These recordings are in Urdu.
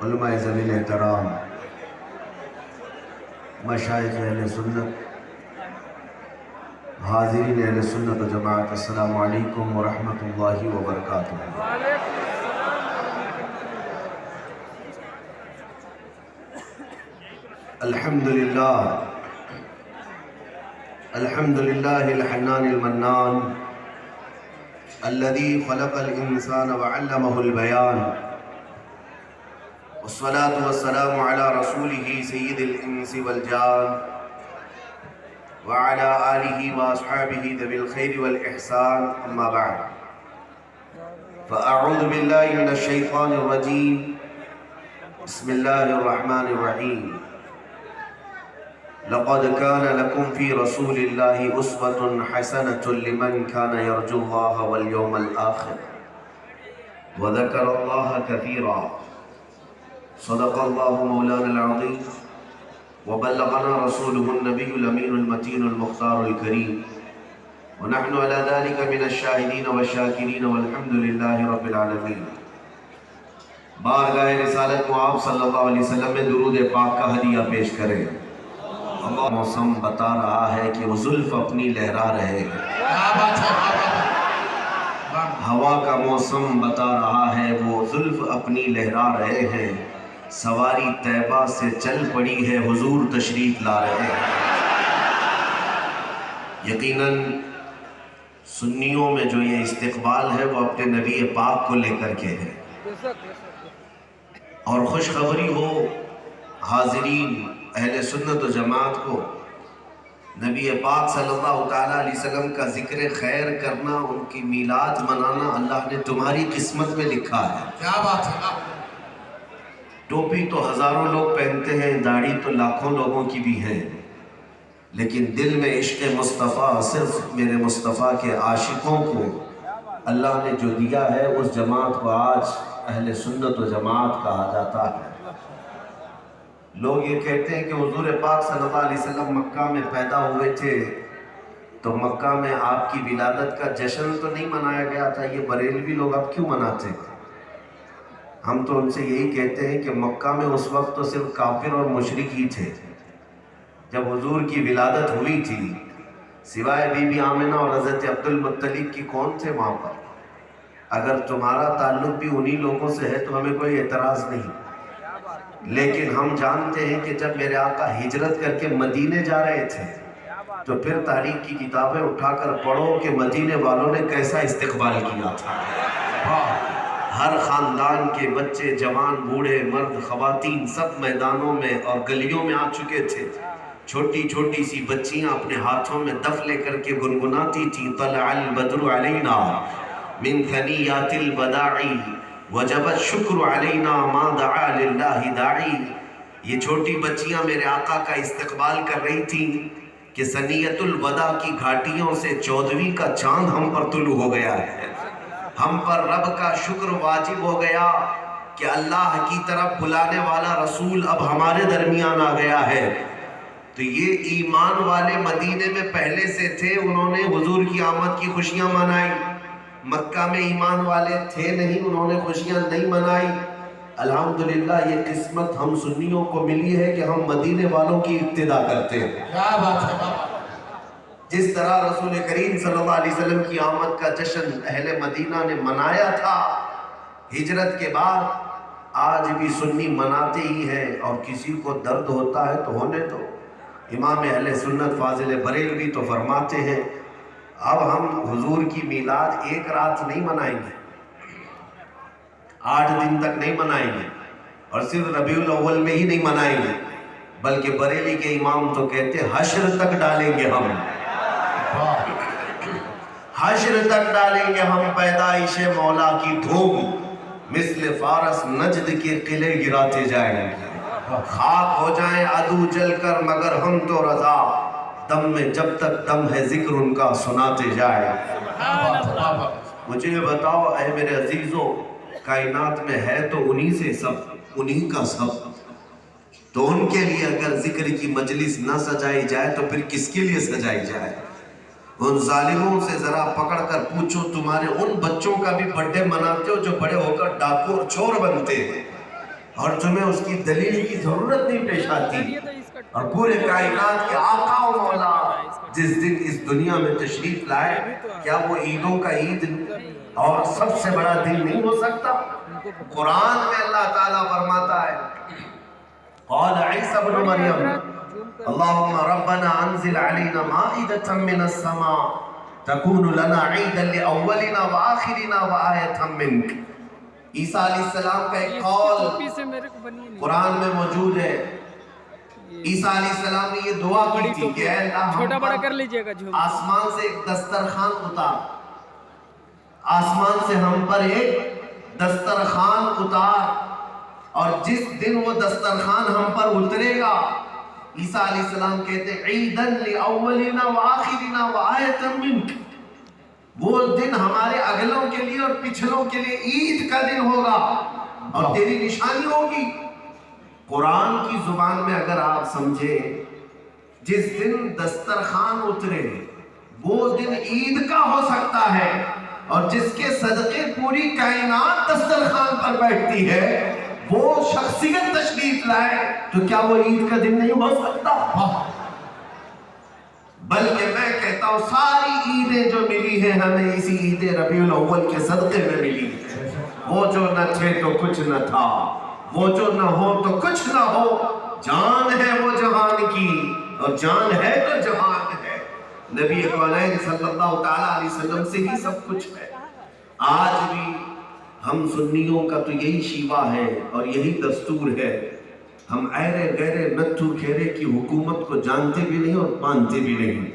علماء ذویل احترام، مشائخ اہل سنت، حاضرین اہل سنت و جماعت، السلام علیکم ورحمۃ اللہ وبرکاتہ۔ الحمدللہ الحنان المنان الذي خلق الإنسان وعلمه البيان، والصلاة والسلام على رسوله سيد الإنس والجان وعلى آله وأصحابه ذوي الخير والإحسان، أما بعد فأعوذ بالله من الشيطان الرجيم، بسم الله الرحمن الرحيم۔ لقد كان لكم في رسول الله أسوة حسنة لمن كان يرجو الله واليوم الآخر وذكر الله كثيرا، صدق الله مولانا العظيم وبلغنا رسوله النبي الأمين المتين المختار الكريم، ونحن على ذلك من الشاهدين والشاكرين والحمد لله رب العالمين۔ بارگاہ رسالت میں آپ صلی اللہ علیہ وسلم میں درود پاک کا ہدیہ پیش کریں۔ اللہ موسم بتا رہا ہے کہ وہ زلف اپنی لہرا رہے ہیں، ہوا کا موسم بتا رہا ہے وہ زلف اپنی لہرا رہے ہیں، سواری طیبہ سے چل پڑی ہے حضور تشریف لا رہے ہیں۔ یقیناً سنیوں میں جو یہ استقبال ہے وہ اپنے نبی پاک کو لے کر کے ہے، اور خوشخبری ہو حاضرین اہل سنت و جماعت کو، نبی پاک صلی اللہ تعالیٰ علیہ وسلم کا ذکر خیر کرنا، ان کی میلاد منانا اللہ نے تمہاری قسمت میں لکھا ہے۔ کیا بات ہے! ٹوپی تو ہزاروں لوگ پہنتے ہیں، داڑھی تو لاکھوں لوگوں کی بھی ہے، لیکن دل میں عشق مصطفیٰ صرف میرے مصطفیٰ کے عاشقوں کو اللہ نے جو دیا ہے، اس جماعت کو آج اہل سنت و جماعت کہا جاتا ہے۔ لوگ یہ کہتے ہیں کہ حضور پاک صلی اللہ علیہ وسلم مکہ میں پیدا ہوئے تھے تو مکہ میں آپ کی ولادت کا جشن تو نہیں منایا گیا تھا، یہ بریلوی لوگ اب کیوں مناتے ہیں؟ ہم تو ان سے یہی کہتے ہیں کہ مکہ میں اس وقت تو صرف کافر اور مشرک ہی تھے۔ جب حضور کی ولادت ہوئی تھی، سوائے بی بی آمنہ اور حضرت عبد المطلب کی کون تھے وہاں پر؟ اگر تمہارا تعلق بھی انہی لوگوں سے ہے تو ہمیں کوئی اعتراض نہیں، لیکن ہم جانتے ہیں کہ جب میرے آقا ہجرت کر کے مدینے جا رہے تھے تو پھر تاریخ کی کتابیں اٹھا کر پڑھو کہ مدینے والوں نے کیسا استقبال کیا تھا۔ ہر خاندان کے بچے، جوان، بوڑھے، مرد، خواتین سب میدانوں میں اور گلیوں میں آ چکے تھے۔ چھوٹی چھوٹی سی بچیاں اپنے ہاتھوں میں دف لے کر کے گنگناتی تھیں، طلع البدر علینا من ثنیات الوداع وجب الشکر علینا ما دعا للہ داعی۔ یہ چھوٹی بچیاں میرے آقا کا استقبال کر رہی تھیں کہ ثنیۃ الوداع کی گھاٹیوں سے 14ویں کا چاند ہم پر طلوع ہو گیا ہے، ہم پر رب کا شکر واجب ہو گیا کہ اللہ کی طرف بلانے والا رسول اب ہمارے درمیان آ گیا ہے۔ تو یہ ایمان والے مدینے میں پہلے سے تھے، انہوں نے حضور کی آمد کی خوشیاں منائی۔ مکہ میں ایمان والے تھے نہیں، انہوں نے خوشیاں نہیں منائی۔ الحمدللہ یہ قسمت ہم سنیوں کو ملی ہے کہ ہم مدینے والوں کی اقتدا کرتے ہیں۔ کیا بات ہے! جس طرح رسول کریم صلی اللہ علیہ وسلم کی آمد کا جشن اہل مدینہ نے منایا تھا ہجرت کے بعد، آج بھی سنی مناتے ہی ہیں، اور کسی کو درد ہوتا ہے تو ہونے دو۔ امام اہل سنت فاضل بریلوی تو فرماتے ہیں اب ہم حضور کی میلاد ایک رات نہیں منائیں گے، 8 دن تک نہیں منائیں گے، اور صرف ربیع الاول میں ہی نہیں منائیں گے، بلکہ بریلی کے امام تو کہتے ہیں حشر تک ڈالیں گے ہم، حشر تک ڈالیں گے ہم پیدائش مولا کی دھوم، مثل فارس نجد کے قلعے گراتے جائیں گے، خاک ہو جائیں عدو جل کر مگر ہم تو رضا، دم میں جب تک دم ہے ذکر ان کا سناتے جائے۔ مجھے یہ بتاؤ اے میرے عزیزو، کائنات میں ہے تو انہی سے سب، انہی کا سب، تو ان کے لیے اگر ذکر کی مجلس نہ سجائی جائے تو پھر کس کے لیے سجائی جائے؟ ان ظالموں سے ذرا پکڑ کر پوچھو، تمہارے ان بچوں کا بھی برتھ ڈے مناتے ہو جو بڑے ہو کر ڈاکو اور چور بنتے ہیں؟ اور تمہیں اس کی دلیل کی ضرورت نہیں پیش آتی. اور پورے کائنات کے آقا و مولا جس دن اس دنیا میں تشریف لائے، کیا وہ عیدوں کا عید اور سب سے بڑا دن نہیں ہو سکتا؟ قرآن میں اللہ تعالیٰ فرماتا ہے، قال عیسی ابن مریم اللہم ربنا انزل علینا مائدۃ من السماء تکون لنا عیدا لأولنا وآخرنا وآیۃ منک. عیسیٰ علیہ السلام کا ایک قول قرآن میں موجود ہے. عیسیٰ علیہ السلام نے یہ دعا کی تھی کہ اے اللہ ہم پر آسمان سے ایک دسترخوان اتار، آسمان سے ہم پر ایک دسترخوان اتار، اور جس دن وہ دسترخوان ہم پر اترے گا، عیسیٰ علیہ السلام کہتے ہیں عیداً لأولنا وآخرنا وآیۃ منک، وہ دن ہمارے اگلوں کے لیے اور پچھلوں کے لیے عید کا دن ہوگا اور تیری نشانی ہوگی. قرآن کی زبان میں اگر آپ سمجھیں، جس دن دسترخوان اترے وہ دن عید کا ہو سکتا ہے، اور جس کے صدقے پوری کائنات دسترخوان پر بیٹھتی ہے وہ شخصیت تشریف لائے، تو کیا وہ عید کا دن نہیں ہو سکتا؟ بلکہ میں کہتا ہوں ساری عیدیں جو ملی ہیں ہمیں اسی عید ربیع الاول کے صدقے میں ملی. وہ جو نہ تھے تو کچھ نہ تھا، وہ جو نہ ہو تو کچھ نہ ہو، جان ہے وہ جہان کی اور جان ہے تو جہان ہے. نبی کونین صلی اللہ تعالیٰ علیہ وسلم سے ہی سب کچھ ہے. آج بھی ہم سنیوں کا تو یہی شیوا ہے اور یہی دستور ہے، ہم ایرے غیرے نتھو کھیرے کی حکومت کو جانتے بھی نہیں اور مانتے بھی نہیں.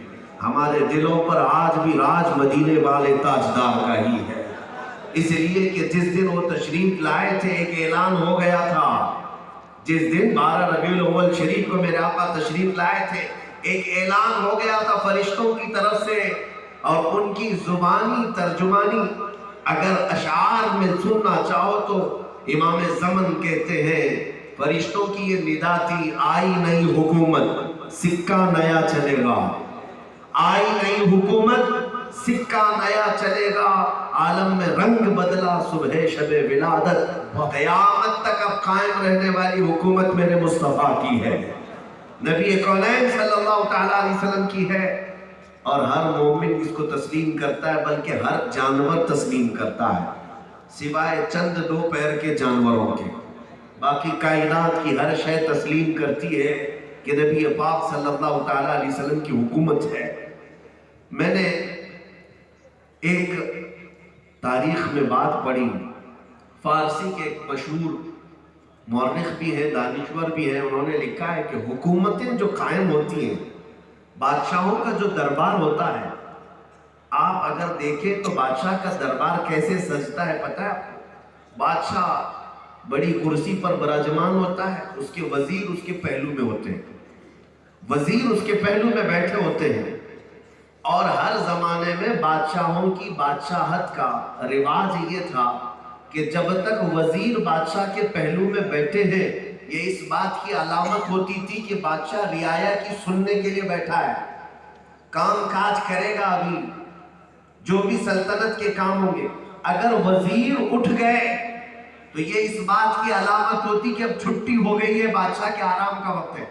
ہمارے دلوں پر آج بھی راج مدینے والے تاجدار کا ہی ہے، اس لیے کہ جس دن وہ تشریف لائے تھے ایک اعلان ہو گیا تھا. جس دن 12 ربیع الاول شریف کو میرے آقا تشریف لائے تھے ایک اعلان ہو گیا تھا فرشتوں کی طرف سے، اور ان کی زبانی ترجمانی اگر اشعار میں سننا چاہو تو امام زمن کہتے ہیں فرشتوں کی یہ ندا تھی، آئی نئی حکومت سکہ نیا چلے گا، آئی نئی حکومت سکہ نیا چلے گا، عالم میں رنگ بدلا صبح شب ولادت، قیامت تک اب قائم رہنے والی حکومت میرے مصطفیٰ کی ہے، نبی کونین صلی اللہ تعالیٰ علیہ وسلم کی ہے. اور ہر مومن اس کو تسلیم کرتا ہے، بلکہ ہر جانور تسلیم کرتا ہے سوائے چند 2 پیر کے جانوروں کے. باقی کائنات کی ہر شے تسلیم کرتی ہے کہ نبی پاک صلی اللہ تعالیٰ علیہ وسلم کی حکومت ہے. میں نے ایک تاریخ میں بات پڑھی، فارسی کے ایک مشہور مورخ بھی ہیں، دانشور بھی ہیں، انہوں نے لکھا ہے کہ حکومتیں جو قائم ہوتی ہیں، بادشاہوں کا جو دربار ہوتا ہے، آپ اگر دیکھیں تو بادشاہ کا دربار کیسے سجتا ہے پتہ ہے؟ بادشاہ بڑی کرسی پر براجمان ہوتا ہے، اس کے وزیر اس کے پہلو میں ہوتے ہیں، وزیر اس کے پہلو میں بیٹھے ہوتے ہیں. اور ہر زمانے میں بادشاہوں کی بادشاہت کا رواج یہ تھا کہ جب تک وزیر بادشاہ کے پہلو میں بیٹھے ہیں، یہ اس بات کی علامت ہوتی تھی کہ بادشاہ رعایا کی سننے کے لیے بیٹھا ہے، کام کاج کرے گا. ابھی جو بھی سلطنت کے کام ہوں گے، اگر وزیر اٹھ گئے تو یہ اس بات کی علامت ہوتی کہ اب چھٹی ہو گئی ہے، بادشاہ کے آرام کا وقت ہے.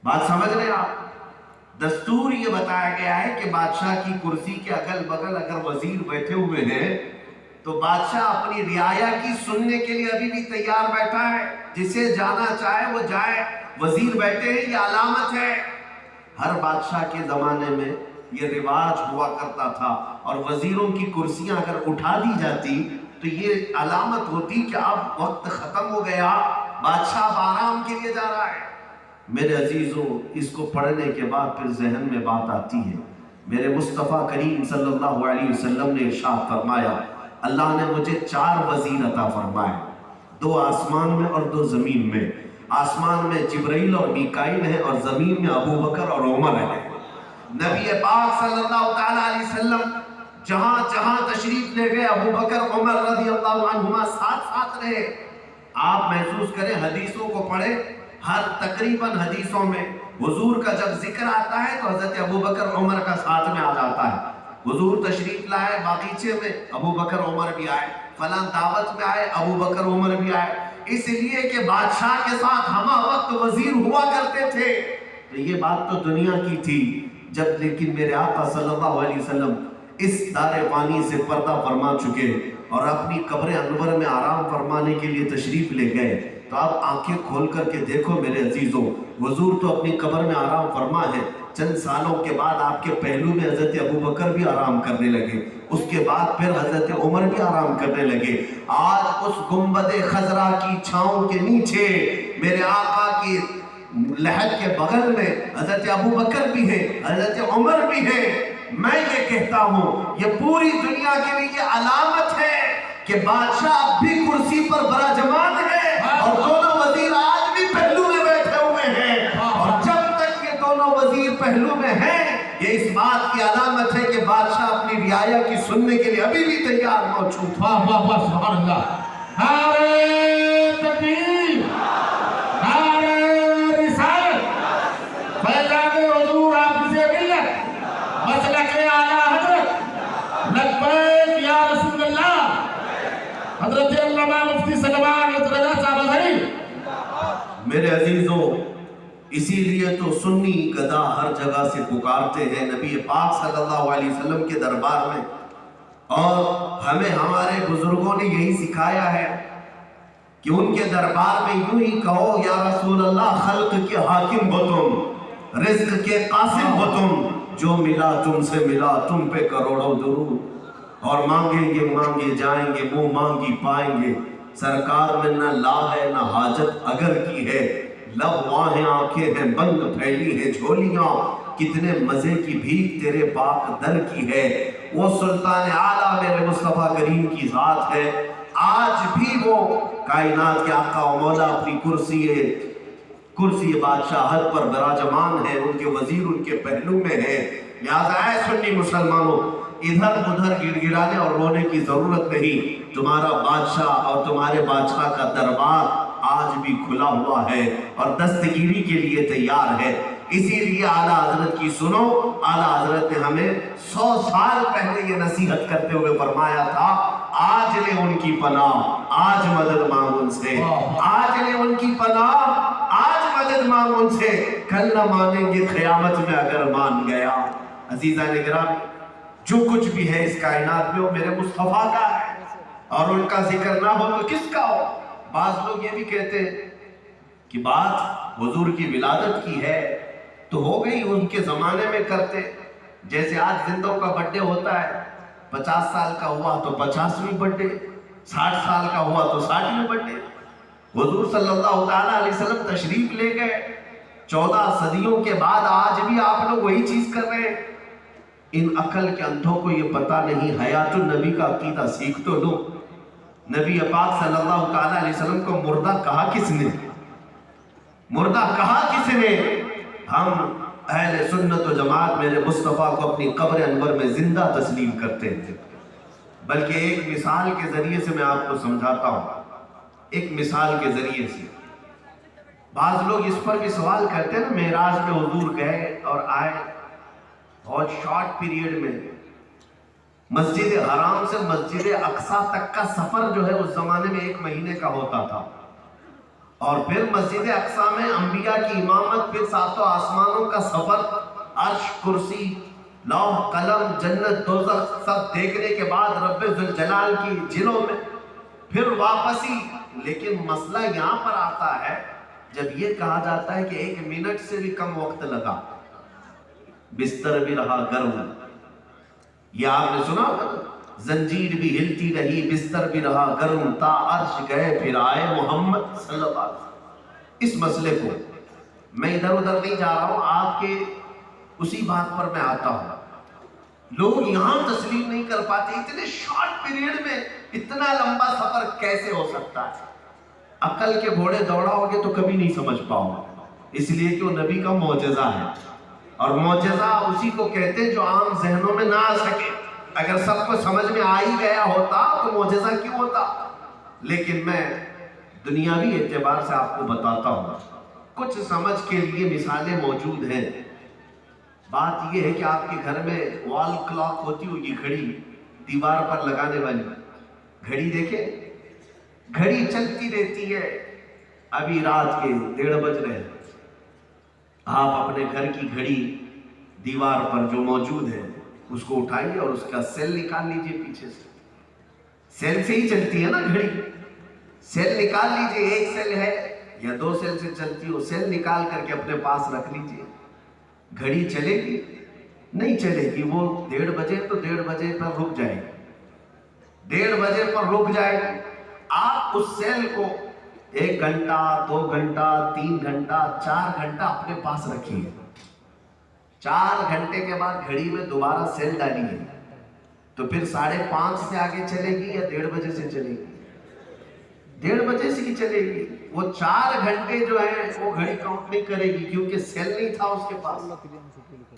بات سمجھ رہے آپ؟ دستور یہ بتایا گیا ہے کہ بادشاہ کی کرسی کے اگل بغل اگر وزیر بیٹھے ہوئے ہیں تو بادشاہ اپنی رعایا کی سننے کے لیے ابھی بھی تیار بیٹھا ہے، جسے جانا چاہے وہ جائے، وزیر بیٹھے ہیں، یہ علامت ہے. ہر بادشاہ کے زمانے میں یہ رواج ہوا کرتا تھا، اور وزیروں کی کرسیاں اگر اٹھا دی جاتی تو یہ علامت ہوتی کہ اب وقت ختم ہو گیا، بادشاہ اب آرام کے لیے جا رہا ہے. میرے عزیزوں، اس کو پڑھنے کے بعد پھر ذہن میں بات آتی ہے، میرے مصطفیٰ کریم صلی اللہ علیہ وسلم نے ارشاد فرمایا، اللہ نے مجھے 4 وزیر عطا فرمائے، 2 آسمان میں اور 2 زمین میں. آسمان میں جبرائیل اور میکائیل ہیں، اور زمین میں ابو بکر اور عمر ہیں. نبی پاک صلی اللہ تعالیٰ علیہ وسلم جہاں جہاں تشریف لے گئے، ابو بکر عمر رضی اللہ عنہما ساتھ ساتھ رہے. آپ محسوس کریں، حدیثوں کو پڑھیں، ہر تقریباً حدیثوں میں حضور کا جب ذکر آتا ہے تو حضرت ابو بکر عمر کا ساتھ میں آ جاتا ہے. حضور تشریف لائے باغیچے میں، ابو بکر عمر بھی آئے، فلاں دعوت میں آئے، ابو بکر عمر بھی آئے. اس لیے کہ بادشاہ کے ساتھ ہمہ وقت وزیر ہوا کرتے تھے. تو یہ بات تو دنیا کی تھی. جب لیکن میرے آقا صلی اللہ علیہ وسلم اس دار فانی سے پردہ فرما چکے اور اپنی قبر انور میں آرام فرمانے کے لیے تشریف لے گئے, تو آپ آنکھیں کھول کر کے دیکھو میرے عزیزوں, حضور تو اپنی قبر میں آرام فرما ہے. چند سالوں کے بعد آپ کے پہلو میں حضرت ابو بکر بھی آرام کرنے لگے, اس کے بعد پھر حضرت عمر بھی آرام کرنے لگے. آج اس گنبد خضرا کی چھاؤں کے نیچے میرے آقا کی لحد کے بغل میں حضرت ابو بکر بھی ہیں, حضرت عمر بھی ہیں. میں یہ کہتا ہوں یہ پوری دنیا کے لیے یہ علامت ہے کہ بادشاہ اب بھی کرسی پر براجمان ہے اور دونوں وزیر آج بھی پہلو میں بیٹھے ہوئے ہیں. اور جب تک یہ دونوں وزیر پہلو میں ہیں, یہ اس بات کی علامت ہے کہ بادشاہ اپنی رعایا کی سننے کے لیے ابھی بھی تیار موجود. واہ واہ واہ, سبحان اللہ. نعرہ تکبیر, نعرہ رسالت, فیضان حضور حافظ ملت, مسلک اعلیٰ حضرت, لبیک یا رسول اللہ. حضرت علامہ مفتی سلمان رضا صاحب ازہری. میرے عزیزوں, اسی لیے تو سنی گدا ہر جگہ سے پکارتے ہیں نبی پاک صلی اللہ علیہ وسلم کے دربار میں, اور ہمیں ہمارے بزرگوں نے یہی سکھایا ہے کہ ان کے دربار میں یوں ہی کہو, یا رسول اللہ خلق کے حاکم ہو تم, رزق کے قاسم ہو تم, جو ملا تم سے ملا, تم پہ کروڑوں درود, اور مانگیں گے مانگے جائیں گے, منہ مانگی پائیں گے. سرکار میں نہ لا ہے نہ حاجت اگر کی ہے, لب واہیں آنکھیں ہیں بند پھیلی ہیں جھولیاں, کتنے مزے کی بھیک تیرے پاک در کی ہے. وہ سلطان اعلیٰ میرے مصطفیٰ کریم کی ذات ہے. آج بھی وہ کائنات کے آقا و مولا اپنی کرسی بادشاہت پر براجمان ہے, ان کے وزیر ان کے پہلو میں ہے. لہذا اے سنی مسلمانوں, ادھر ادھر گڑ گڑانے اور رونے کی ضرورت نہیں. تمہارا بادشاہ اور تمہارے بادشاہ کا دربار آج بھی کھلا ہوا ہے اور دستگیری کے لیے تیار ہے. اسی لیے اعلیٰ حضرت کی سنو. اعلیٰ حضرت نے ہمیں 100 سال پہلے یہ نصیحت کرتے ہوئے فرمایا تھا, آج لے ان کی پناہ, آج مدد مانگ ان سے, آج لے ان کی پناہ, آج مدد مانگ ان سے, کل نہ مانیں گے قیامت میں اگر مان گیا. عزیزان گرامی, جو کچھ بھی ہے اس کائنات میں وہ میرے مصطفیٰ کا ہے, اور ان کا ذکر نہ ہو تو کس کا ہو. بعض لوگ یہ بھی کہتے ہیں کہ بات حضور کی ولادت کی ہے تو ہو گئی, ان کے زمانے میں کرتے. جیسے آج زندوں کا برتھڈے ہوتا ہے, 50 سال کا ہوا تو 50ویں برتھڈے, 60 سال کا ہوا تو 60ویں برتھڈے. حضور صلی اللہ تعالیٰ علیہ وسلم تشریف لے گئے 14 صدیوں کے بعد, آج بھی آپ لوگ وہی چیز کر رہے ہیں. ان عقل کے اندھوں کو یہ پتہ نہیں, حیات النبی کا عقیدہ سیکھ تو لو. نبی پاک صلی اللہ تعالیٰ علیہ وسلم کو مردہ کہا کس نے, مردہ کہا کس نے. ہم اہل سنت و جماعت میرے مصطفیٰ کو اپنی قبر انور میں زندہ تسلیم کرتے ہیں. بلکہ ایک مثال کے ذریعے سے میں آپ کو سمجھاتا ہوں, ایک مثال کے ذریعے سے. بعض لوگ اس پر بھی سوال کرتے ہیں نا, معراج میں حضور گئے اور آئے, بہت شارٹ پیریڈ میں. مسجد حرام سے مسجد اقصیٰ تک کا سفر جو ہے اس زمانے میں 1 مہینے کا ہوتا تھا, اور پھر مسجد اقصیٰ میں انبیاء کی امامت, پھر 7 آسمانوں کا سفر, عرش, کرسی, لوح, قلم, جنت, دوزخ سب دیکھنے کے بعد رب ذوالجلال کی جھلوں میں پھر واپسی. لیکن مسئلہ یہاں پر آتا ہے جب یہ کہا جاتا ہے کہ 1 منٹ سے بھی کم وقت لگا, بستر بھی رہا گرم. یہ آپ نے سنا, زنجیر بھی ہلتی رہی, بستر بھی رہا گرم, تا عرش گئے پھر آئے محمد صلی اللہ علیہ وسلم. اس مسئلے کو میں ادھر ادھر نہیں جا رہا ہوں, آپ کے اسی بات پر میں آتا ہوں. لوگ یہاں تسلیم نہیں کر پاتے, اتنے شارٹ پیریڈ میں اتنا لمبا سفر کیسے ہو سکتا ہے. عقل کے گھوڑے دوڑاؤ گے تو کبھی نہیں سمجھ پاؤ, اس لیے کہ وہ نبی کا معجزہ ہے, اور معجزہ اسی کو کہتے ہیں جو عام ذہنوں میں نہ آ سکے. اگر سب کو سمجھ میں آ ہی گیا ہوتا تو معجزہ کیوں ہوتا. لیکن میں دنیاوی اعتبار سے آپ کو بتاتا ہوں, کچھ سمجھ کے لیے مثالیں موجود ہیں. بات یہ ہے کہ آپ کے گھر میں وال کلاک ہوتی ہوگی, گھڑی دیوار پر لگانے والی گھڑی, دیکھیں گھڑی چلتی رہتی ہے. ابھی رات کے 1:30 بج رہے ہیں. آپ اپنے گھر کی گھڑی دیوار پر جو موجود ہے اس کو اٹھائیے اور اس کا سیل نکال لیجئے پیچھے سے. سیل سے ہی چلتی ہے نا گھڑی. سیل نکال لیجئے, 1 سیل ہے یا 2 سیل سے چلتی ہو, سیل نکال کر کے اپنے پاس رکھ لیجئے. گھڑی چلے گی؟ نہیں چلے گی. وہ 1:30 بجے تو 1:30 بجے پر رک جائے گی, 1:30 بجے پر رک جائے گی. آپ اس سیل کو 1 گھنٹہ 2 گھنٹہ 3 گھنٹہ 4 گھنٹہ اپنے پاس رکھیے. 4 گھنٹے کے بعد گھڑی میں دوبارہ سیل ڈالیے تو پھر 5:30 سے آگے چلے گی یا 1:30 بجے سے چلے گی؟ 1:30 بجے سے ہی چلے گی. وہ 4 گھنٹے جو ہیں وہ گھڑی کاؤنٹ نہیں کرے گی کیونکہ سیل نہیں تھا اس کے پاس.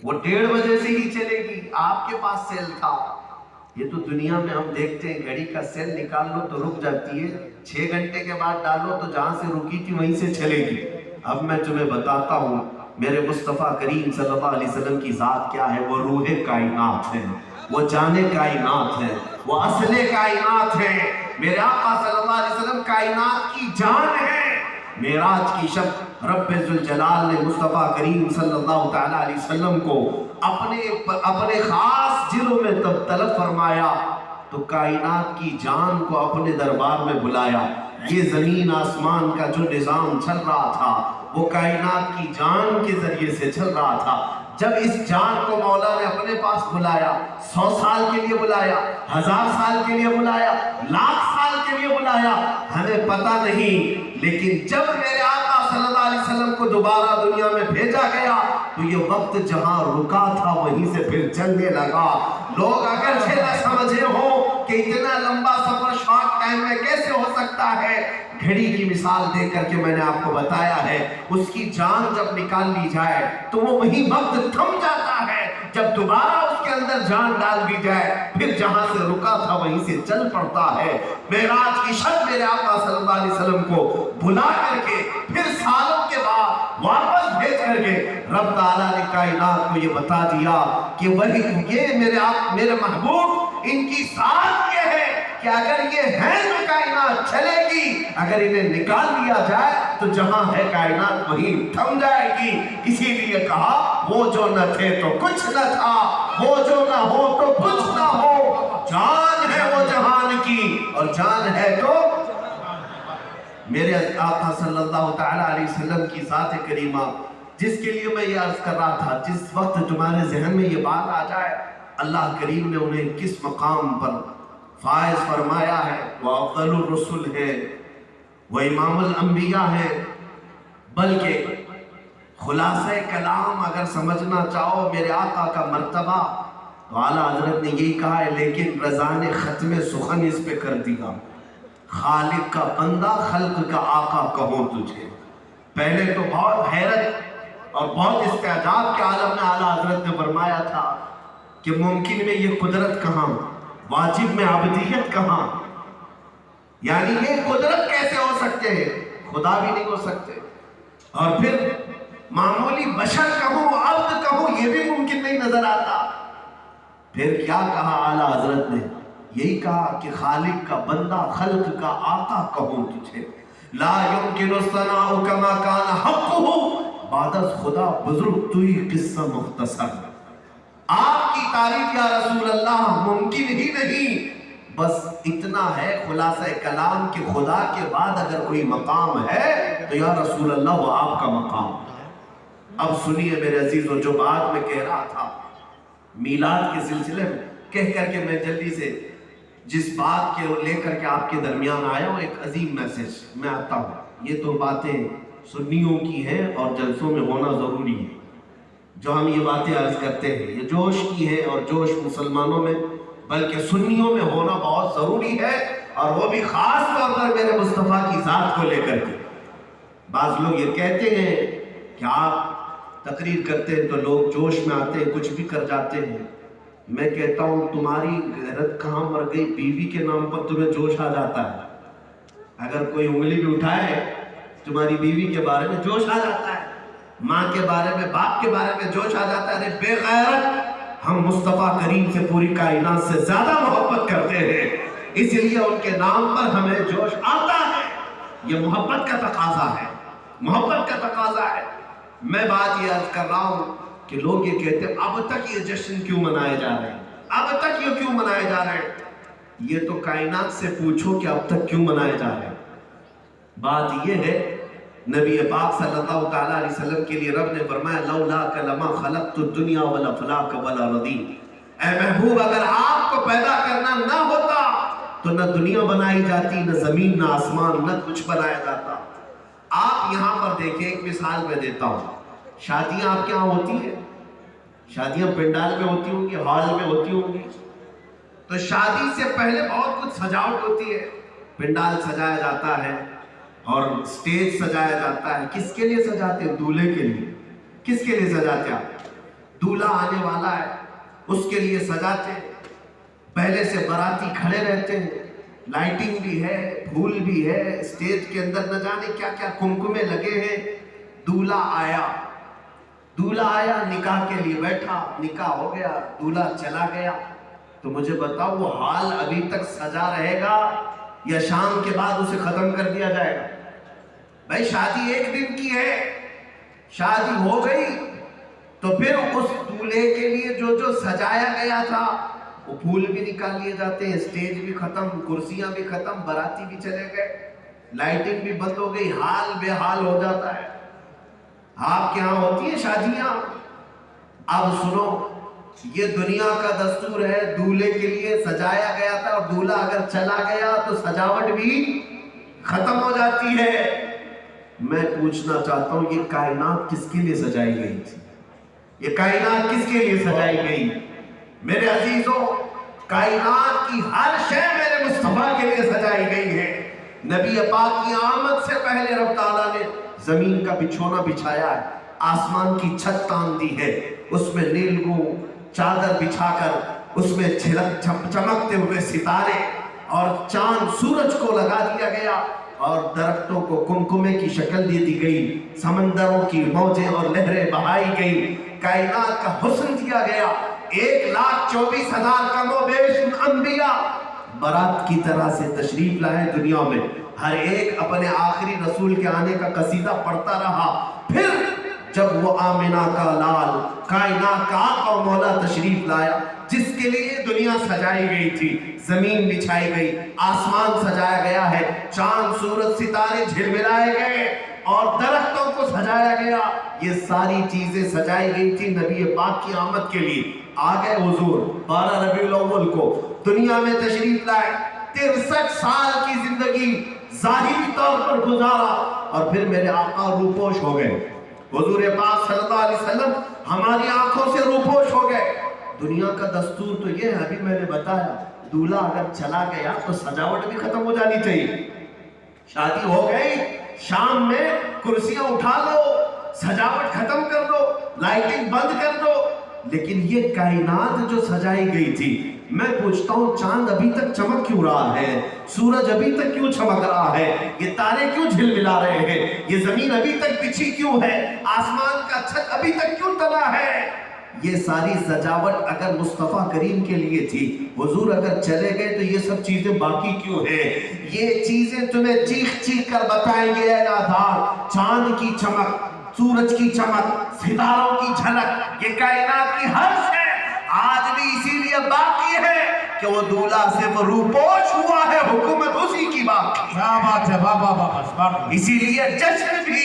وہ 1:30 بجے سے ہی چلے گی, آپ کے پاس سیل تھا. یہ تو دنیا میں ہم دیکھتے ہیں, گھڑی کا سیل نکال لو تو رک جاتی ہے, 6 گھنٹے کے بعد ڈالو تو جہاں سے رکی تھی وہیں سے چلے گی. اب میں تمہیں بتاتا ہوں میرے مصطفیٰ کریم صلی اللہ علیہ وسلم کی ذات کیا ہے. وہ روح کائنات ہے, وہ جان کائنات ہے, وہ اصل کائنات ہے. میرے آقا صلی اللہ علیہ وسلم کائنات کی جان ہے. معراج کی شب رب ذوالجلال نے مصطفیٰ کریم صلی اللہ تعالیٰ علیہ وسلم کو اپنے خاص جلوں میں تب طلب فرمایا تو کائنات کی جان کو اپنے دربار میں بلایا. یہ زمین آسمان کا جو نظام چل رہا تھا وہ کائنات کی جان کے ذریعے سے چل رہا تھا. جب اس جان کو مولا نے اپنے پاس بلایا, 100 سال کے لیے بلایا, 1000 سال کے لیے بلایا, 1,00,000 سال کے لیے بلایا, ہمیں پتہ نہیں. لیکن جب میرے آقا صلی اللہ علیہ وسلم کو دوبارہ دنیا میں بھیجا گیا تو یہ وقت جہاں رکا تھا وہیں سے پھر چلنے لگا. لوگ اگرچہ نہ سمجھے ہوں کہ اتنا لمبا سفر شارٹ ٹائم میں کیسے ہو سکتا ہے, گھڑی کی مثال دے کر کے میں نے آپ کو بتایا ہے. اس کی جان جب نکال لی جائے تو وہ وہی وقت تھم جاتا ہے. جب دوبارہ اس کے اندر جان ڈال دی جائے پھر جہاں سے رکا تھا وہیں سے چل پڑتا ہے. معراج کی شب میرے آقا صلی اللہ علیہ وسلم کو بلا کر کے پھر سالوں کے بعد واپس بھیج کر کے رب تعالیٰ نے کائنات کو یہ بتا دیا کہ وہی یہ میرے محبوب ان کی ذات یہ ہے کہ اگر یہ ہے تو کائنات چلے گی, اگر انہیں نکال لیا جائے تو جہاں ہے کائنات وہیں تھم جائے گی. اسی لیے کہا وہ جو نہ تھے تو کچھ نہ تھا, وہ جو نہ ہو تو کچھ نہ ہو. جان ہے وہ جہان کی اور جان ہے تو میرے آقا صلی اللہ تعالیٰ علیہ وسلم کی ذات کریمہ, جس کے لیے میں یہ عرض کر رہا تھا. جس وقت تمہارے ذہن میں یہ بات آ جائے اللہ کریم نے انہیں کس مقام پر فائز فرمایا ہے. وہ افضل الرسل ہے, وہ امام الانبیاء ہے. بلکہ خلاصہ کلام اگر سمجھنا چاہو میرے آقا کا مرتبہ تو اعلیٰ حضرت نے یہی کہا ہے, لیکن رضا نے ختم سخن اس پہ کر دیا. خالق کا بندہ خلق کا آقا کہوں تجھے. پہلے تو بہت حیرت اور بہت استعجاب کے عالم میں اعلیٰ حضرت نے فرمایا تھا کہ ممکن میں یہ قدرت کہاں, واجب میں عبدیت کہاں, یعنی یہ قدرت کیسے ہو سکتے ہیں, خدا بھی نہیں ہو سکتے. اور پھر معمولی بشر کہوں عبد کہوں یہ بھی ممکن نہیں نظر آتا. پھر کیا کہا اعلیٰ حضرت نے, یہی کہا کہ خالق کا بندہ خلق کا آقا کہوں تجھے. لا يمكن الثناء كما كان حقه بعد از خدا بزرگ توی قصہ مختصر. آپ کی تعریف یا رسول اللہ ممکن ہی نہیں. بس اتنا ہے خلاصہ کلام کہ خدا کے بعد اگر کوئی مقام ہے تو یا رسول اللہ وہ آپ کا مقام. اب سنیے میرے عزیزو, جو بات میں کہہ رہا تھا میلاد کے سلسلے میں, کہہ کر کے میں جلدی سے جس بات کے لے کر کے آپ کے درمیان آیا ہوں, ایک عظیم میسج میں آتا ہوں. یہ تو باتیں سنیوں کی ہیں اور جلسوں میں ہونا ضروری ہے. جو ہم یہ باتیں عرض کرتے ہیں یہ جوش کی ہے اور جوش مسلمانوں میں بلکہ سنیوں میں ہونا بہت ضروری ہے, اور وہ بھی خاص طور پر میرے مصطفیٰ کی ذات کو لے کر کے. بعض لوگ یہ کہتے ہیں کہ آپ تقریر کرتے ہیں تو لوگ جوش میں آتے ہیں کچھ بھی کر جاتے ہیں. میں کہتا ہوں تمہاری غیرت کہاں مر گئی, بیوی کے نام پر تمہیں جوش آ جاتا ہے. اگر کوئی انگلی بھی اٹھائے تمہاری بیوی کے بارے میں جوش آ جاتا ہے, ماں کے بارے میں باپ کے بارے میں جوش آ جاتا ہے. ارے بے غیرت, ہم مصطفیٰ کریم سے پوری کائنات سے زیادہ محبت کرتے ہیں. اس لیے ان کے نام پر ہمیں جوش آتا ہے. یہ محبت کا تقاضا ہے, محبت کا تقاضا ہے. میں بات یہ عرض کر رہا ہوں کہ لوگ یہ کہتے ہیں اب تک یہ جشن کیوں منائے جا رہے ہیں, اب تک یہ کیوں منائے جا رہے ہیں. یہ تو کائنات سے پوچھو کہ اب تک کیوں منائے جا رہے ہیں. بات یہ ہے نبی پاک صلی اللہ تعالیٰ علیہ وسلم کے لیے رب نے فرمایا لولاک لما خلقت الدنیا والافلاک والارضین. اے محبوب اگر آپ کو پیدا کرنا نہ ہوتا تو نہ دنیا بنائی جاتی, نہ زمین, نہ آسمان, نہ کچھ بنایا جاتا. آپ یہاں پر دیکھیں, ایک مثال میں دیتا ہوں. شادیاں آپ کے یہاں ہوتی ہیں, شادیاں پنڈال میں ہوتی ہوں گی, ہال میں ہوتی ہوں گی. تو شادی سے پہلے بہت کچھ سجاوٹ ہوتی ہے. پنڈال سجایا جاتا ہے اور سٹیج سجایا جاتا ہے. کس کے لیے سجاتے ہیں؟ دولہے کے لیے. کس کے لیے سجاتے ہیں؟ دولہا آنے والا ہے اس کے لیے سجاتے ہیں. پہلے سے باراتی کھڑے رہتے ہیں, لائٹنگ بھی ہے, پھول بھی ہے, اسٹیج کے اندر نہ جانے کیا کیا کمکمے لگے ہیں. دولہا آیا, دولہا آیا, نکاح کے لیے بیٹھا, نکاح ہو گیا, دولہا چلا گیا. تو مجھے بتاؤ وہ حال ابھی تک سجا رہے گا یا شام کے بعد اسے ختم کر دیا جائے گا؟ بھائی شادی ایک دن کی ہے, شادی ہو گئی تو پھر اس دولہے کے لیے جو جو سجایا گیا تھا وہ پھول بھی نکال لیے جاتے ہیں, اسٹیج بھی ختم, کرسیاں بھی ختم, باراتی بھی چلے گئے, لائٹنگ بھی بند ہو گئی, حال بے حال ہو جاتا ہے. آپ کے ہاں ہوتی ہیں شادیاں؟ اب سنو, یہ دنیا کا دستور ہے, دولہے کے لیے سجایا گیا تھا اور دولہا اگر چلا گیا تو سجاوٹ بھی ختم ہو جاتی ہے. میں پوچھنا چاہتا ہوں یہ کائنات کس کے لیے سجائی گئی تھی؟ یہ کائنات کس کے لیے سجائی گئی؟ میرے عزیزوں, کائنات کی ہر شے میرے مصطفیٰ کے لیے سجائی گئی ہے. نبی پاک کی آمد سے پہلے رب تعالیٰ نے زمین کا بچھونا بچھایا ہے, آسمان کی چھت تان دی ہے, اس میں نیلگوں چادر بچھا کر اس میں چمکتے ہوئے ستارے اور چاند سورج کو لگا دیا گیا, اور درختوں کو کمکمے کی شکل دے دی گئی, سمندروں کی موجیں اور لہریں بہائی گئی, کائنات کا حسن دیا گیا. 1,24,000 کم و بیش انبیاء برات کی طرح سے تشریف لائے دنیا میں. ہر ایک اپنے آخری رسول کے آنے کا قصیدہ پڑھتا رہا. پھر جب وہ آمنہ کا لال, کائنات کا آقا و مولا تشریف لایا, جس کے لیے دنیا سجائی گئی تھی, زمین بچھائی گئی, آسمان سجایا گیا ہے, چاند سورج ستارے جھلملائے گئے اور درختوں کو سجایا گیا. یہ ساری چیزیں سجائی گئی تھی نبی پاک کی آمد کے لیے. آ گئے حضور 12 ربیع الاول کو دنیا میں تشریف لائے, 63 سال کی زندگی ظاہری طور پر گزارا اور پھر میرے آقا روپوش ہو گئے. حضور پاک صلی اللہ علیہ وسلم ہماری آنکھوں سے روپوش ہو گئے. دنیا کا دستور تو یہ ہے, ابھی میں نے بتایا, دولہا اگر چلا گیا تو سجاوٹ بھی ختم ہو جانی چاہیے. شادی ہو گئی, شام میں کرسیاں اٹھا لو, سجاوٹ ختم کر دو, لائٹنگ بند کر دو. لیکن یہ کائنات جو سجائی گئی تھی, میں پوچھتا ہوں چاند ابھی تک چمک کیوں رہا ہے, سورج ابھی تک کیوں چمک رہا ہے, یہ تارے کیوں جھلملا رہے ہیں, یہ زمین ابھی تک بچھی کیوں ہے, آسمان کا چھت ابھی تک کیوں تنا ہے؟ یہ ساری سجاوٹ اگر مصطفیٰ کریم کے لیے تھی, حضور اگر چلے گئے تو یہ سب چیزیں باقی کیوں ہیں؟ یہ چیزیں تمہیں چیخ چیخ کر بتائیں گے اے نادان. چاند کی چمک, سورج کی چمک, ستاروں کی جھلک, یہ کائنات کی ہر شے آج بھی اسی لیے باقی ہے کہ وہ دولہا صرف روپوش ہوا ہے, حکومت اسی کی باقی. کیا بات ہے, بابا بابا. اسی لیے جشن بھی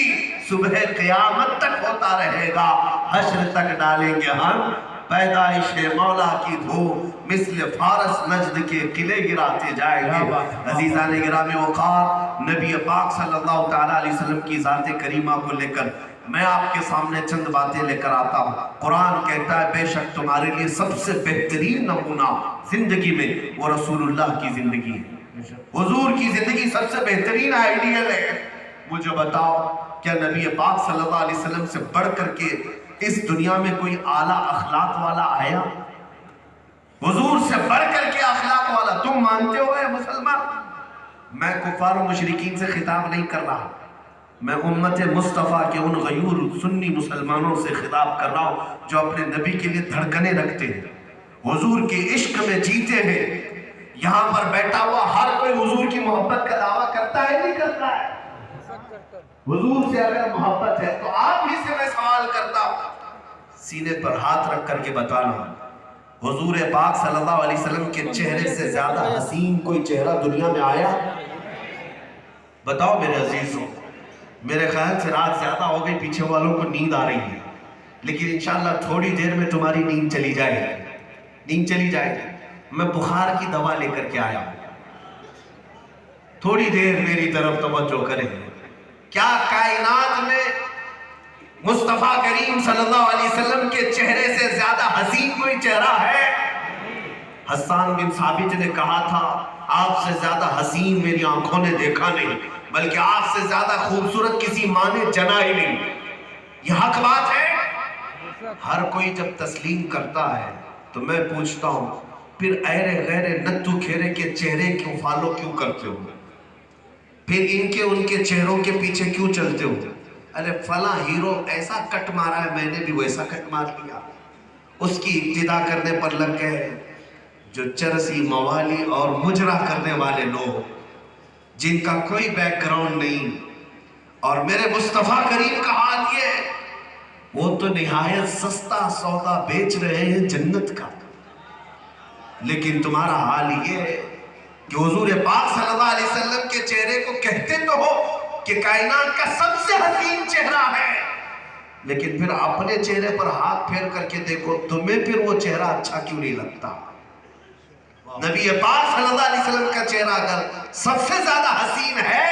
صبح قیامت تک ہوتا رہے گا, حشر تک ڈالیں گے ہم پیدائش مولا کی دھوم, مثل فارس نجد کے قلعے گراتے جائیں گے. عزیزان گرامی وقار, نبی پاک صلی اللہ تعالیٰ علیہ وسلم کی ذات کریمہ کو لے کر میں آپ کے سامنے چند باتیں لے کر آتا ہوں. قرآن کہتا ہے بے شک تمہارے لیے سب سے بہترین نمونہ زندگی میں وہ رسول اللہ کی زندگی ہے, حضور کی زندگی سب سے بہترین آئیڈیل ہے. مجھے بتاؤ کیا نبی پاک صلی اللہ علیہ وسلم سے بڑھ کر کے اس دنیا میں کوئی اعلیٰ اخلاق والا آیا؟ حضور سے بڑھ کر کے اخلاق والا تم مانتے ہو اے مسلمان؟ میں کفار و مشرکین سے خطاب نہیں کر رہا, میں امت مصطفیٰ کے ان غیور سنی مسلمانوں سے خطاب کر رہا ہوں جو اپنے نبی کے لیے دھڑکنے رکھتے ہیں, حضور کے عشق میں جیتے ہیں, یہاں پر بیٹھا ہوا ہر کوئی حضور کی محبت کا دعویٰ کرتا ہے نہیں کرتا ہے؟ حضور سے اگر محبت ہے تو آپ ہی سے میں سوال کرتا ہوں، سینے پر ہاتھ رکھ کر کے بتانا، حضور پاک صلی اللہ علیہ وسلم کے چہرے سے زیادہ حسین کوئی چہرہ دنیا میں آیا؟ بتاؤ میرے عزیزوں۔ میرے خیال سے رات زیادہ ہو گئی، پیچھے والوں کو نیند آ رہی ہے، لیکن انشاءاللہ تھوڑی دیر میں تمہاری نیند چلی جائے گی، نیند چلی جائے گی۔ میں بخار کی دوا لے کر کے آیا ہوں، تھوڑی دیر میری طرف توجہ کریں۔ کیا کائنات میں مصطفیٰ کریم صلی اللہ علیہ وسلم کے چہرے سے زیادہ حسین کوئی چہرہ ہے؟ حسان بن ثابت نے کہا تھا، آپ سے زیادہ حسین میری آنکھوں نے دیکھا نہیں، بلکہ آپ سے زیادہ خوبصورت کسی ماں نے جنا ہی نہیں۔ یہ حق بات ہے۔ ہر کوئی جب تسلیم کرتا ہے تو میں پوچھتا ہوں، پھر ایرے غیرے نتو کھیرے کے چہرے کیوں فالو کیوں کرتے ہو؟ پھر ان کے چہروں کے پیچھے کیوں چلتے ہو؟ ارے فلاں ہیرو ایسا کٹ مارا ہے، میں نے بھی ویسا کٹ مار لیا، اس کی ابتدا کرنے پر لگ گئے۔ جو چرسی موالی اور مجرا کرنے والے لوگ جن کا کوئی بیک گراؤنڈ نہیں، اور میرے مصطفیٰ کریم کا حال یہ ہے، وہ تو نہایت سستا سودا بیچ رہے ہیں جنت کا، لیکن تمہارا حال یہ ہے کہ حضور پاک صلی اللہ علیہ وسلم کے چہرے کو کہتے تو ہو کہ کائنات کا سب سے حسین چہرہ ہے، لیکن پھر اپنے چہرے پر ہاتھ پھیر کر کے دیکھو، تمہیں پھر وہ چہرہ اچھا کیوں نہیں لگتا؟ نبی پاک صلی اللہ علیہ وسلم کا چہرہ اگر سب سے زیادہ حسین ہے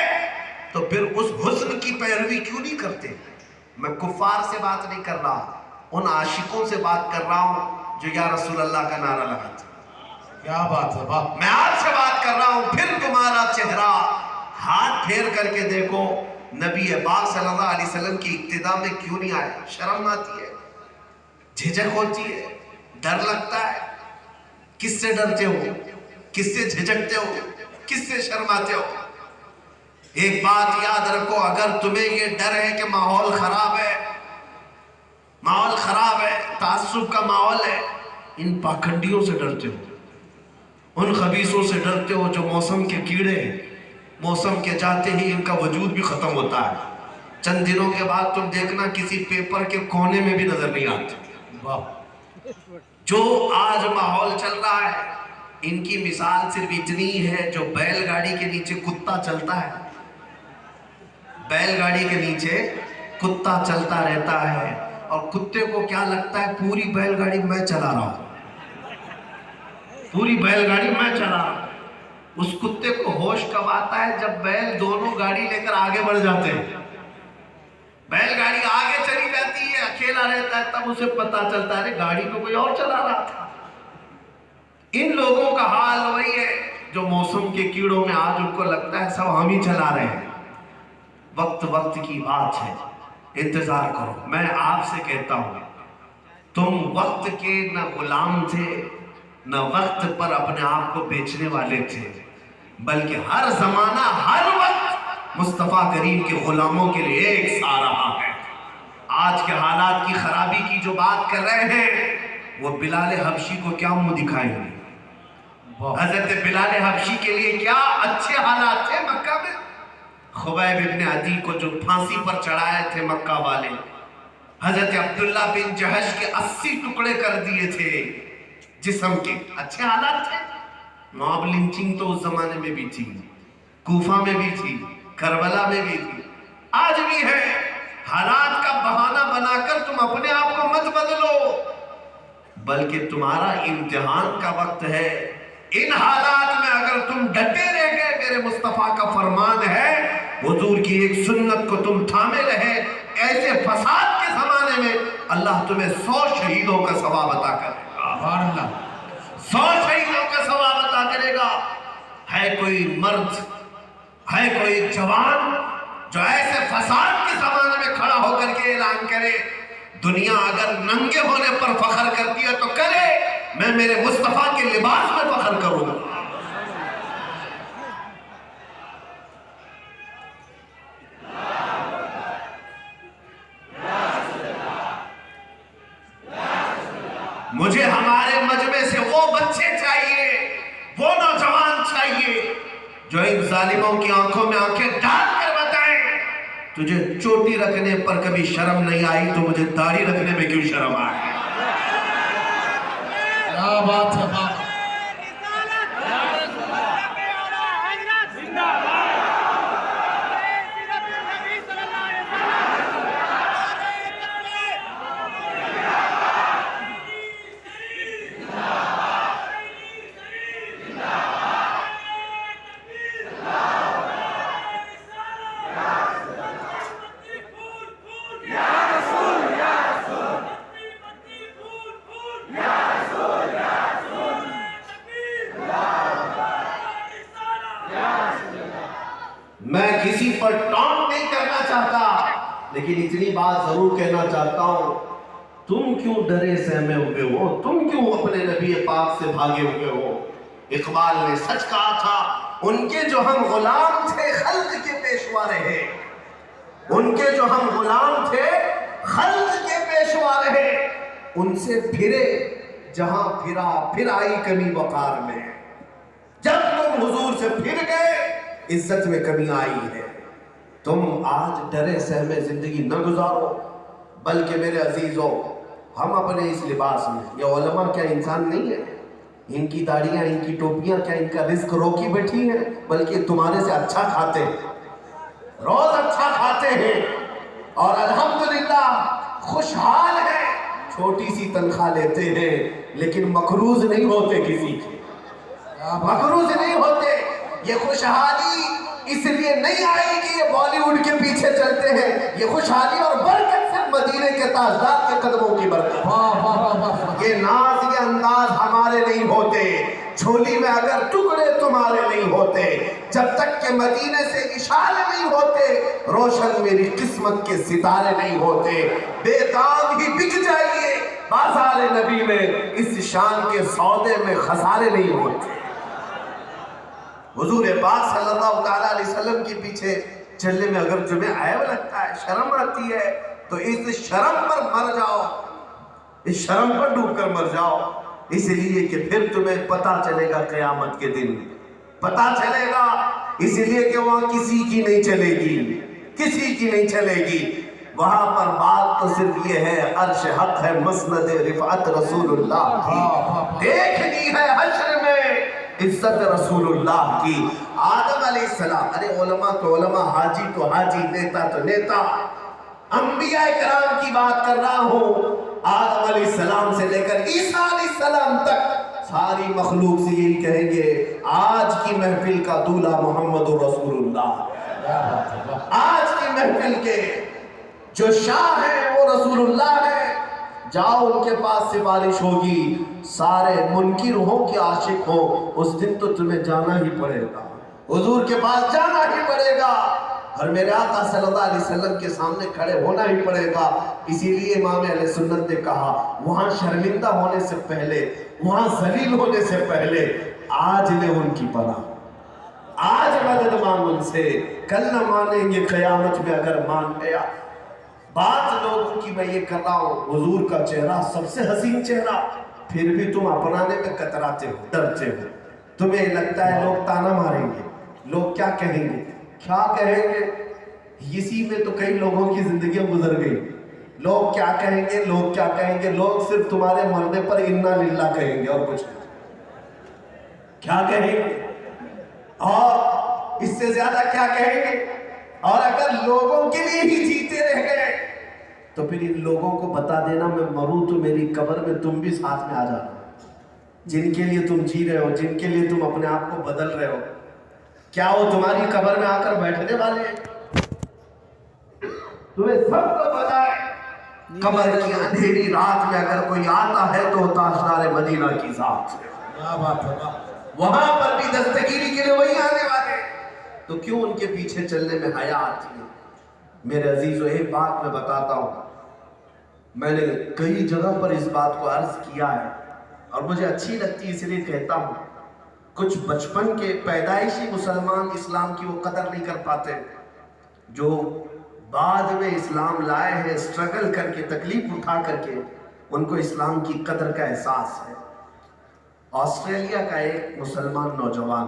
تو پھر اس حسن کی پیروی کیوں نہیں کرتے؟ میں کفار سے بات نہیں کر رہا، ان عاشقوں سے بات کر رہا ہوں جو یا رسول اللہ کا نعرہ لگاتے۔ کیا بات ہے، واہ! میں آپ سے بات کر رہا ہوں، پھر تمہارا چہرہ ہاتھ پھیر کر کے دیکھو، نبی پاک صلی اللہ علیہ وسلم کی ابتدا میں کیوں نہیں آیا؟ شرم آتی ہے، جھجک ہوتی ہے، ڈر لگتا ہے۔ کس سے ڈرتے ہو؟ کس سے جھجکتے ہو؟ کس سے شرماتے ہو؟ ایک بات یاد رکھو، اگر تمہیں یہ ڈر ہے کہ ماحول خراب ہے، ماحول خراب ہے، تعصب کا ماحول ہے، ان پاکھنڈیوں سے ڈرتے ہو، ان خبیثوں سے ڈرتے ہو جو موسم کے کیڑے ہیں، موسم کے جاتے ہی ان کا وجود بھی ختم ہوتا ہے، چند دنوں کے بعد تم دیکھنا کسی پیپر کے کونے میں بھی نظر نہیں آتے۔ واہ! جو آج ماحول چل رہا ہے، ان کی مثال صرف اتنی ہے، جو بیل گاڑی کے نیچے کتا چلتا ہے، بیل گاڑی کے نیچے کتا چلتا رہتا ہے، اور کتے کو کیا لگتا ہے پوری بیل گاڑی میں چلا رہا ہوں، پوری بیل گاڑی میں چلا رہا ہوں۔ اس کتے کو ہوش کب آتا ہے؟ جب بیل دونوں گاڑی لے کر آگے بڑھ جاتے ہیں، بیل گاڑی آگے چلی جاتی ہے، اکیلا رہتا ہے، تب اسے پتا چلتا ہے گاڑی کو کوئی اور چلا رہا تھا۔ ان لوگوں کا حال وہی ہے جو موسم کے کیڑوں میں آج ان کو لگتا ہے سب ہم ہی چلا رہے ہیں۔ وقت وقت کی بات ہے، انتظار کرو۔ میں آپ سے کہتا ہوں، تم وقت کے نہ غلام تھے نہ وقت پر اپنے آپ کو بیچنے والے تھے، بلکہ ہر زمانہ ہر وقت مصطفیٰ کریم کے غلاموں کے لیے ایک سا رہا ہے۔ آج کے حالات کی خرابی کی جو بات کر رہے ہیں، وہ بلال حبشی کو کیا منہ دکھائیں گے؟ حضرت بلال حبشی کے لیے کیا اچھے حالات تھے مکہ میں؟ خبیب ابن عدی کو جو پھانسی پر چڑھائے تھے مکہ والے، حضرت عبداللہ بن جہش کے 80 ٹکڑے کر دیے تھے جسم کے، اچھے حالات تھے؟ موب لنچنگ تو اس زمانے میں بھی تھی، کوفہ میں بھی تھی، کربلا میں بھی تھی، آج بھی ہے۔ حالات کا بہانہ بنا کر تم اپنے آپ کو مت بدلو، بلکہ تمہارا امتحان کا وقت ہے۔ ان حالات میں اگر تم ڈٹے رہ گئے، میرے مصطفیٰ کا فرمان ہے، حضور کی ایک سنت کو تم تھامے رہے، ایسے فساد کے زمانے میں اللہ تمہیں 100 شہیدوں کا ثواب عطا کرے گا۔ سبحان اللہ! 100 شہیدوں کا ثواب عطا کرے گا۔ ہے کوئی مرد، ہے کوئی جوان جو ایسے فساد کے زمانے میں کھڑا ہو کر کے اعلان کرے، دنیا اگر ننگے ہونے پر فخر کرتی ہے تو کرے، میں میرے مصطفیٰ کے لباس میں فخر کروں گا۔ مجھے ہمارے مجمع سے وہ بچے چاہیے، وہ نوجوان چاہیے جو ان ظالموں کی آنکھوں میں آنکھیں ڈال کر بتائیں تجھے چوٹی رکھنے پر کبھی شرم نہیں آئی تو مجھے داڑھی رکھنے میں کیوں شرم آئی؟ کیا بات ہے باپ. میں کسی پر ٹانٹ نہیں کرنا چاہتا لیکن اتنی بات ضرور کہنا چاہتا ہوں تم کیوں ڈرے سہمے ہوئے ہو؟ تم کیوں اپنے نبی پاک سے بھاگے ہوئے ہو؟ اقبال نے سچ کہا تھا ان کے جو ہم غلام تھے خلق کے پیشوا رہے. ان کے جو ہم غلام تھے خلق کے پیشوا رہے. ان سے پھرے جہاں پھرا پھر آئی کمی وقار میں. جب تم حضور سے پھر گئے عزت میں کمی آئی ہے. تم آج ڈرے سہمے زندگی نہ گزارو بلکہ میرے عزیزوں ہم اپنے اس لباس میں یہ علماء کیا انسان نہیں ہے؟ ان کی داڑیاں ان کی ٹوپیاں کیا ان کا رزق روکی بیٹھی ہیں؟ بلکہ تمہارے سے اچھا کھاتے ہیں, روز اچھا کھاتے ہیں اور الحمدللہ خوشحال ہیں. چھوٹی سی تنخواہ لیتے ہیں لیکن مقروض نہیں ہوتے کسی کے, مقروض نہیں ہوتے. یہ خوشحالی اس لیے نہیں آئی کہ یہ بالی ووڈ کے پیچھے چلتے ہیں. یہ خوشحالی اور برکت صرف مدینے کے تاجدار کے قدموں کی برکت. یہ ناز یہ انداز ہمارے نہیں ہوتے, جھولی میں اگر ٹکڑے تمہارے نہیں ہوتے, جب تک کہ مدینے سے اشارے نہیں ہوتے, روشن میری قسمت کے ستارے نہیں ہوتے. بے دام ہی بک جائیے بازار نبی میں, اس شان کے سودے میں خسارے نہیں ہوتے. حضور پاک صلی اللہ تعالیٰ علیہ وسلم کے پیچھے چلنے میں اگر تمہیں عیب لگتا ہے, شرم آتی ہے, تو اس شرم پر مر جاؤ, اس شرم پر ڈوب کر مر جاؤ. اس لیے کہ پھر تمہیں پتا چلے گا قیامت کے دن, پتا چلے گا. اس لیے کہ وہاں کسی کی نہیں چلے گی, کسی کی نہیں چلے گی. وہاں پر بات تو صرف یہ ہے عرش حق ہے مسند رفعت رسول اللہ کی, دیکھنی ہے حشر میں عزت رسول اللہ کی. آدم علیہ السلام, ارے علماء تو علماء, حاجی تو حاجی, نیتا تو نیتا, انبیاء کرام کی بات کر رہا ہوں. آدم علیہ السلام سے لے کر عیسیٰ علیہ السلام تک ساری مخلوق سے یہی کہیں گے آج کی محفل کا دولہا محمد رسول اللہ. آج کی محفل کے جو شاہ ہیں وہ رسول اللہ ہے. جاؤ ان کے پاس سفارش ہوگی, سارے منکر ہو کہ عاشق ہو, اس دن تو تمہیں جانا ہی پڑے گا, حضور کے پاس جانا ہی پڑے گا, اور میرے آقا صلی اللہ علیہ وسلم کے سامنے کھڑے ہونا ہی پڑے گا. اسی لیے امام اہل سنت نے کہا وہاں شرمندہ ہونے سے پہلے, وہاں ذلیل ہونے سے پہلے آج لے ان کی پناہ, آج مدد مانگ ان سے, کل نہ مانیں گے قیامت میں اگر مان گیا. بات لوگوں کی میں یہ کر رہا ہوں, حضور کا چہرہ سب سے حسین چہرہ, پھر بھی تم اپنانے میں کتراتے ہو, ڈرتے ہو. تمہیں لگتا ہے لوگ تانا ماریں گے, لوگ کیا کہیں گے, کیا کہیں گے. اسی میں تو کئی لوگوں کی زندگیاں گزر گئی. لوگ کیا کہیں گے, لوگ کیا کہیں گے. لوگ صرف تمہارے مرنے پر انا للہ کہیں گے اور کچھ نہیں. کیا کہیں گے اور اس سے زیادہ کیا کہیں گے. اور اگر لوگوں کے لیے ہی جیتے رہ گئے تو پھر ان لوگوں کو بتا دینا میں مروں تو میری قبر میں تم بھی ساتھ میں آ جانا. جن کے لیے تم جی رہے ہو, جن کے لیے تم اپنے آپ کو بدل رہے ہو, کیا وہ تمہاری قبر میں آ کر بیٹھنے والے ہیں؟ تمہیں سب کو پتا ہے قبر کی اندھیری رات میں اگر کوئی آتا ہے تو تاجدار مدینہ کی ذات ہے. وہاں پر بھی دستگیری کے لیے وہی آنے والے, تو کیوں ان کے پیچھے چلنے میں حیا آتی ہے. میرے عزیزو ایک بات میں بتاتا ہوں, میں نے کئی جگہ پر اس بات کو عرض کیا ہے اور مجھے اچھی لگتی اس لیے کہتا ہوں. کچھ بچپن کے پیدائشی مسلمان اسلام کی وہ قدر نہیں کر پاتے, جو بعد میں اسلام لائے ہیں اسٹرگل کر کے, تکلیف اٹھا کر کے, ان کو اسلام کی قدر کا احساس ہے. آسٹریلیا کا ایک مسلمان نوجوان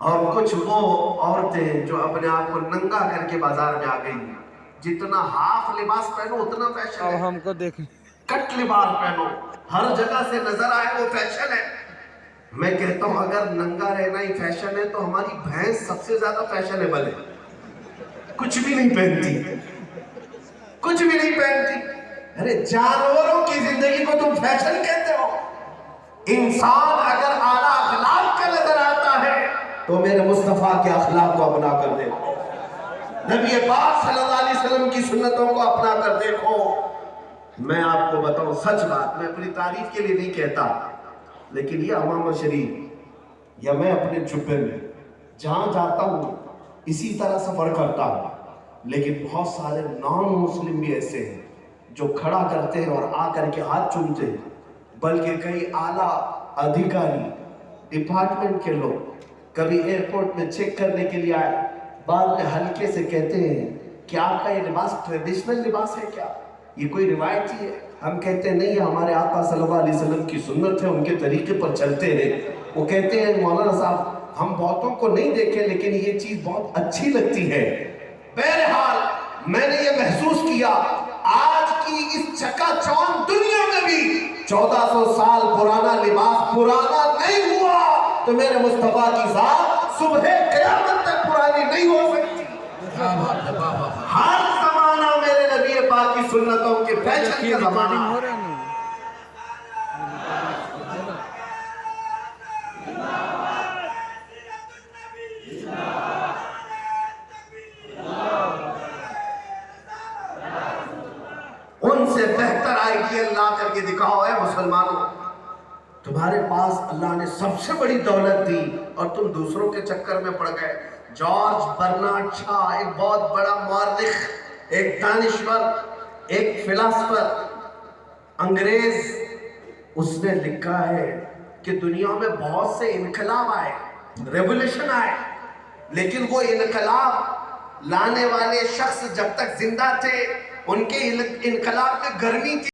اور کچھ وہ عورتیں جو اپنے آپ کو ننگا کر کے بازار میں آ گئی, جتنا ہاف لباس پہنو اتنا فیشن اب ہے. ہم کو دیکھیں. کٹ لباس پہنو, ہر جگہ سے نظر آئے وہ فیشن ہے. میں کہتا ہوں اگر ننگا رہنا ہی فیشن ہے تو ہماری بھینس سب سے زیادہ فیشنیبل ہے. کچھ بھی نہیں پہنتی, کچھ بھی نہیں پہنتی. ارے جانوروں کی زندگی کو تم فیشن کہتے ہو. انسان اگر اعلیٰ اخلاق کا نظر آتا ہے تو میرے مصطفیٰ کے اخلاق کو اپنا کر دیکھو, نبی پاک صلی اللہ علیہ وسلم کی سنتوں کو اپنا کر دیکھو. میں آپ کو بتاؤں سچ بات, میں اپنی تعریف کے لیے نہیں کہتا, لیکن یہ عوام شریف یا میں اپنے جبے میں جہاں جاتا ہوں اسی طرح سفر کرتا ہوں. لیکن بہت سارے نان مسلم بھی ایسے ہیں جو کھڑا کرتے ہیں اور آ کر کے ہاتھ چومتے ہیں, بلکہ کئی اعلیٰ ادھیکاری ڈپارٹمنٹ کے لوگ کبھی ایئرپورٹ میں چیک کرنے کے لیے آئے, بعد میں ہلکے سے کہتے ہیں کہ آپ کا یہ لباس ٹریڈیشنل لباس ہے کیا, یہ کوئی روایتی ہے؟ ہم کہتے ہیں نہیں, یہ ہمارے آقا صلی اللہ علیہ وسلم کی سنت ہے, ان کے طریقے پر چلتے ہیں. وہ کہتے ہیں مولانا صاحب ہم بہتوں کو نہیں دیکھے لیکن یہ چیز بہت اچھی لگتی ہے. بہرحال میں نے یہ محسوس کیا آج کی اس چکا چوند دنیا میں بھی 1400 سال پرانا لباس پرانا نہیں ہوا تو میرے مصطفیٰ کی ذات صبح قیامت تک پرانی نہیں ہو سکتی. ہر زمانہ میرے نبی پاک کی سنتوں کے فیشن کا زمانہ. ہو رہا نہیں. ان سے بہتر آئیڈیل لا کر کے دکھاؤ. ہے مسلمانوں, تمہارے پاس اللہ نے سب سے بڑی دولت دی اور تم دوسروں کے چکر میں پڑ گئے. جارج برنارڈ شاہ ایک بہت بڑا مورخ, ایک دانشور, ایک فلاسفر انگریز, اس نے لکھا ہے کہ دنیا میں بہت سے انقلاب آئے, ریولوشن آئے, لیکن وہ انقلاب لانے والے شخص جب تک زندہ تھے ان کے انقلاب میں گرمی تھی.